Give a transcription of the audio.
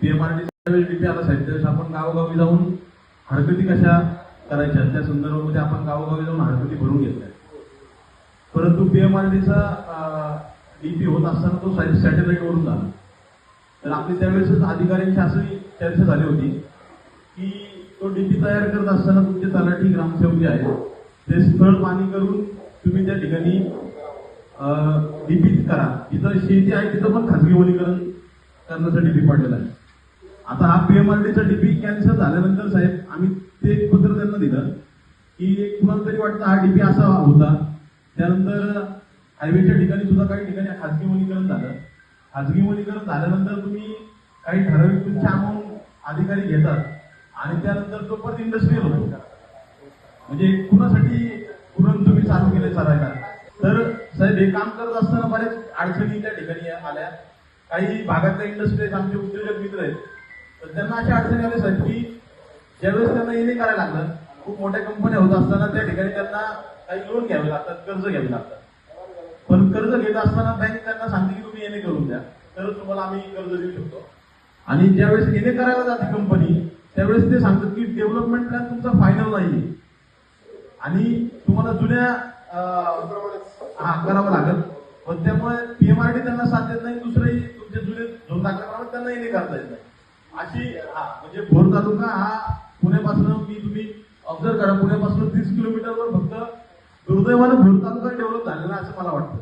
पीएमआरडीचा DP आला साहेब, त्यावेळेस आपण गावोगावी जाऊन हरकती कशा करायच्या त्या संदर्भामध्ये आपण गावोगावी जाऊन हरकती भरून घेतल्या. परंतु पीएमआरडीचा डीपी होत असताना तो सॅटेलाइट वरून झाला. तर आपली त्यावेळेसच अधिकाऱ्यांची अशी चर्चा झाली होती की तो डीपी तयार करत असताना तुमचे तलाठी ग्रामसेवक जे आहेत ते स्थळ पाणी करून तुम्ही त्या ठिकाणी डीपी करा. जिथं शेती आहे तिथं पण खाजगी वनीकरण करण्याचा डीपी पडलेला आहे. आता हा पीएमआरडीचा डीपी कॅन्सल झाल्यानंतर साहेब आम्ही ते एक पत्र त्यांना दिलं की कुणाला तरी वाटतं हा डीपी असा होता. त्यानंतर हायवेच्या ठिकाणी सुद्धा काही ठिकाणी खाजगी वनीकरण झालं. खाजगी वनीकरण झाल्यानंतर तुम्ही काही ठराविक तुमचे अमाऊंट अधिकारी घेतात आणि त्यानंतर तो परत इंडस्ट्रियल होतो. म्हणजे कुणासाठी पुरण तुम्ही चालू केले चालायला. तर साहेब हे काम करत असताना बऱ्याच अडचणी त्या ठिकाणी आल्या. काही भागातल्या इंडस्ट्रीज आमचे उद्योजक मित्र आहेत तर त्यांना अशा अडचणी आल्या साहेब की ज्यावेळेस त्यांना येणे करायला लागलं, खूप मोठ्या कंपन्या होत असताना त्या ठिकाणी त्यांना काही लोन घ्यावे लागतात, कर्ज घ्यावे लागतात. पण कर्ज घेत असताना बँक त्यांना सांगते की तुम्ही येणे करून द्या तर तुम्हाला आम्ही कर्ज देऊ शकतो. आणि ज्यावेळेस येणे करायला जाते कंपनी त्यावेळेस ते सांगतात की डेव्हलपमेंट प्लॅन तुमचा फायनल नाहीये आणि तुम्हाला जुन्या करावं लागेल. पण त्यामुळे पीएमआरडी त्यांना साथ देत नाही. दुसरेही तुमचे जुने झोन दाखल्याप्रमाणे त्यांना येणे करता येत नाही. अशी म्हणजे भोर तालुका हा पुण्यापासून तुम्ही ऑब्झर्व करा, पुण्यापासून 30 किलोमीटरवर फक्त दुर्दैवानं भोर तालुका डेव्हलप झालेला असं मला वाटतं.